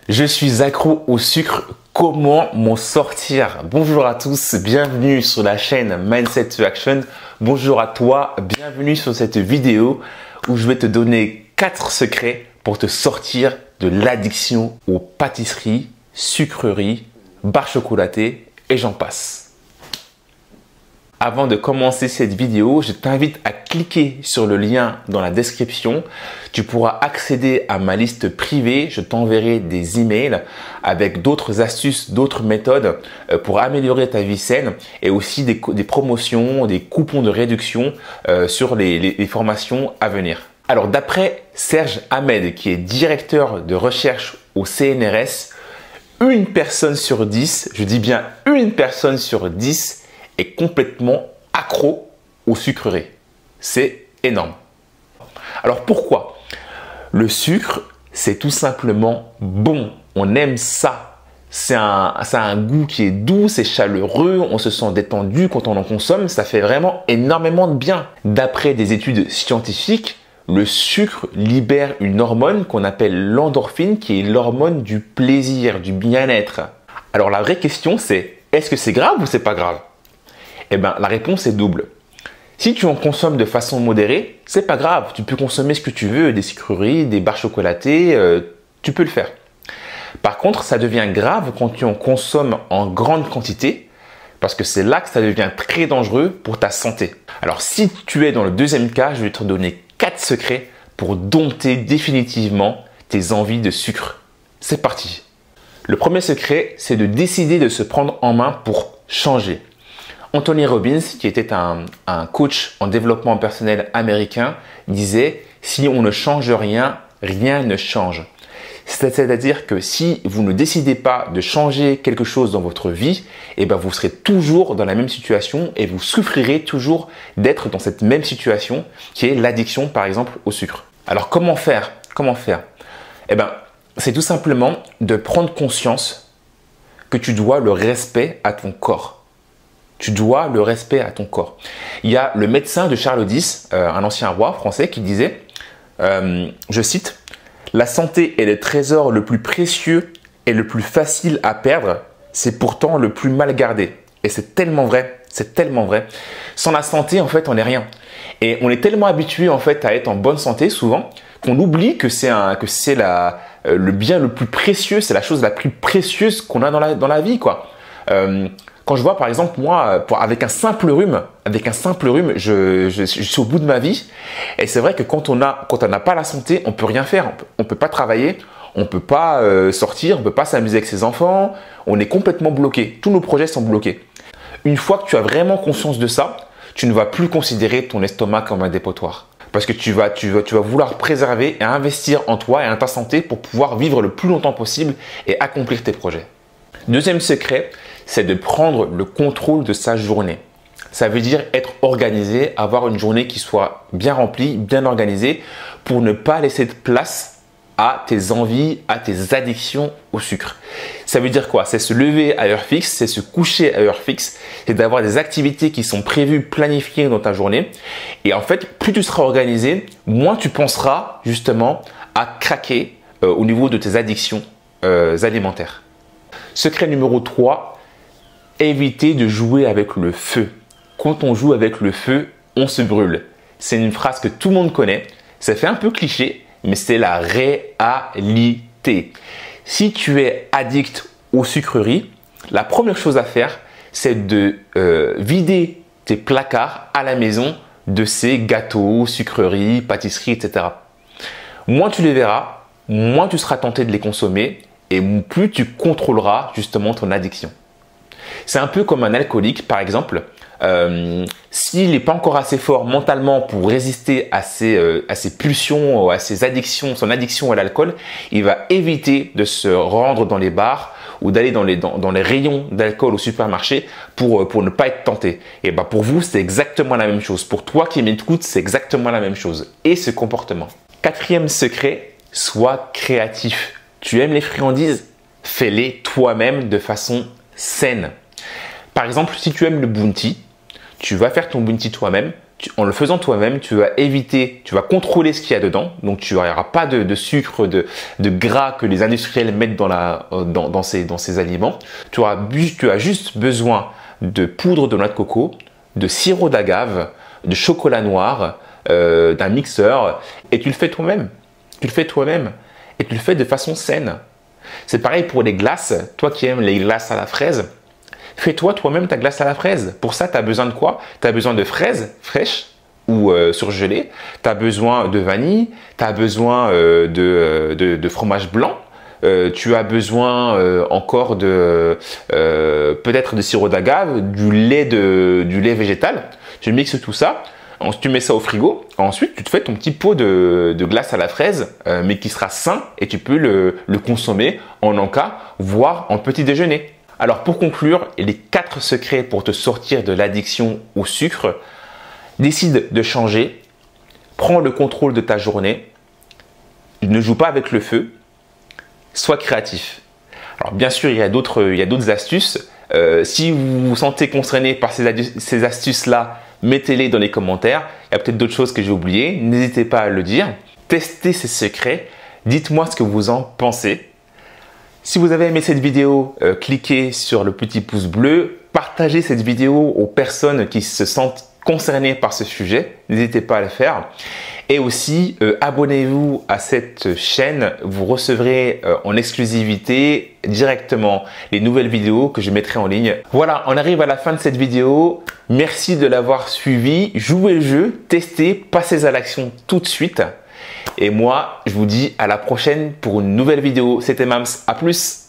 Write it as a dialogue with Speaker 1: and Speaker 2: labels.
Speaker 1: Je suis accro au sucre, comment m'en sortir? Bonjour à tous, bienvenue sur la chaîne Mindset to Action. Bonjour à toi, bienvenue sur cette vidéo où je vais te donner 4 secrets pour te sortir de l'addiction aux pâtisseries, sucreries, barres chocolatées et j'en passe. Avant de commencer cette vidéo, je t'invite à cliquer sur le lien dans la description. Tu pourras accéder à ma liste privée. Je t'enverrai des emails avec d'autres astuces, d'autres méthodes pour améliorer ta vie saine et aussi des promotions, des coupons de réduction sur les formations à venir. Alors d'après Serge Ahmed, qui est directeur de recherche au CNRS, une personne sur 10, je dis bien une personne sur 10, est complètement accro aux sucreries. C'est énorme. Alors pourquoi? Le sucre, c'est tout simplement bon. On aime ça. Ça a un goût qui est doux, c'est chaleureux, on se sent détendu quand on en consomme. Ça fait vraiment énormément de bien. D'après des études scientifiques, le sucre libère une hormone qu'on appelle l'endorphine, qui est l'hormone du plaisir, du bien-être. Alors la vraie question c'est, est-ce que c'est grave ou c'est pas grave? Eh bien, la réponse est double. Si tu en consommes de façon modérée, c'est pas grave. Tu peux consommer ce que tu veux, des sucreries, des barres chocolatées, tu peux le faire. Par contre, ça devient grave quand tu en consommes en grande quantité parce que c'est là que ça devient très dangereux pour ta santé. Alors, si tu es dans le deuxième cas, je vais te donner 4 secrets pour dompter définitivement tes envies de sucre. C'est parti. Le premier secret, c'est de décider de se prendre en main pour changer. Anthony Robbins, qui était un coach en développement personnel américain, disait « Si on ne change rien, rien ne change ». C'est-à-dire que si vous ne décidez pas de changer quelque chose dans votre vie, eh ben vous serez toujours dans la même situation et vous souffrirez toujours d'être dans cette même situation qui est l'addiction par exemple au sucre. Alors comment faire? Eh ben, c'est tout simplement de prendre conscience que tu dois le respect à ton corps. Tu dois le respect à ton corps. Il y a le médecin de Charles X, un ancien roi français, qui disait, je cite, « La santé est le trésor le plus précieux et le plus facile à perdre, c'est pourtant le plus mal gardé. » Et c'est tellement vrai, c'est tellement vrai. Sans la santé, en fait, on n'est rien. Et on est tellement habitué en fait à être en bonne santé souvent qu'on oublie que c'est le bien le plus précieux, c'est la chose la plus précieuse qu'on a dans la vie, quoi. Quand je vois par exemple moi, avec un simple rhume, je suis au bout de ma vie. Et c'est vrai que quand on n'a pas la santé, on peut rien faire. On peut pas travailler, on peut pas sortir, on peut pas s'amuser avec ses enfants. On est complètement bloqué. Tous nos projets sont bloqués. Une fois que tu as vraiment conscience de ça, tu ne vas plus considérer ton estomac comme un dépotoir. Parce que tu vas vouloir préserver et investir en toi et en ta santé pour pouvoir vivre le plus longtemps possible et accomplir tes projets. Deuxième secret, c'est de prendre le contrôle de sa journée. Ça veut dire être organisé, avoir une journée qui soit bien remplie, bien organisée pour ne pas laisser de place à tes envies, à tes addictions au sucre. Ça veut dire quoi? C'est se lever à heure fixe, c'est se coucher à heure fixe, c'est d'avoir des activités qui sont prévues, planifiées dans ta journée. Et en fait, plus tu seras organisé, moins tu penseras justement à craquer au niveau de tes addictions alimentaires. Secret numéro 3, éviter de jouer avec le feu. Quand on joue avec le feu, on se brûle. C'est une phrase que tout le monde connaît. Ça fait un peu cliché, mais c'est la réalité. Si tu es addict aux sucreries, la première chose à faire, c'est de vider tes placards à la maison de ces gâteaux, sucreries, pâtisseries, etc. Moins tu les verras, moins tu seras tenté de les consommer et plus tu contrôleras justement ton addiction. C'est un peu comme un alcoolique, par exemple. S'il n'est pas encore assez fort mentalement pour résister à ses pulsions, à ses addictions, son addiction à l'alcool, il va éviter de se rendre dans les bars ou d'aller dans les rayons d'alcool au supermarché pour ne pas être tenté. Et ben pour vous, c'est exactement la même chose. Pour toi qui m'écoutes, c'est exactement la même chose. Et ce comportement. Quatrième secret, sois créatif. Tu aimes les friandises? Fais-les toi-même de façon saine. Par exemple, si tu aimes le bounty, tu vas faire ton bounty toi-même, en le faisant toi-même, tu vas éviter, tu vas contrôler ce qu'il y a dedans. Donc, tu n'auras pas de sucre, de gras que les industriels mettent dans ces aliments. Tu as juste besoin de poudre de noix de coco, de sirop d'agave, de chocolat noir, d'un mixeur, et tu le fais toi-même. Tu le fais toi-même et tu le fais de façon saine. C'est pareil pour les glaces. Toi qui aimes les glaces à la fraise, fais-toi toi-même ta glace à la fraise. Pour ça, tu as besoin de quoi? Tu as besoin de fraises fraîches ou surgelées. Tu as besoin de vanille. Tu as besoin de fromage blanc. Tu as besoin encore peut-être de sirop d'agave, du lait végétal. Tu mixes tout ça. Ensuite, tu mets ça au frigo. Ensuite, tu te fais ton petit pot de glace à la fraise, mais qui sera sain et tu peux le consommer en encas, voire en petit déjeuner. Alors pour conclure, les 4 secrets pour te sortir de l'addiction au sucre. Décide de changer, prends le contrôle de ta journée, ne joue pas avec le feu, sois créatif. Alors bien sûr, il y a d'autres astuces. Si vous vous sentez concerné par ces astuces-là, mettez-les dans les commentaires. Il y a peut-être d'autres choses que j'ai oubliées, n'hésitez pas à le dire. Testez ces secrets, dites-moi ce que vous en pensez. Si vous avez aimé cette vidéo, cliquez sur le petit pouce bleu, partagez cette vidéo aux personnes qui se sentent concernées par ce sujet, n'hésitez pas à le faire. Et aussi, abonnez-vous à cette chaîne, vous recevrez en exclusivité directement les nouvelles vidéos que je mettrai en ligne. Voilà, on arrive à la fin de cette vidéo. Merci de l'avoir suivi. Jouez le jeu, testez, passez à l'action tout de suite. Et moi, je vous dis à la prochaine pour une nouvelle vidéo. C'était Mams, à plus!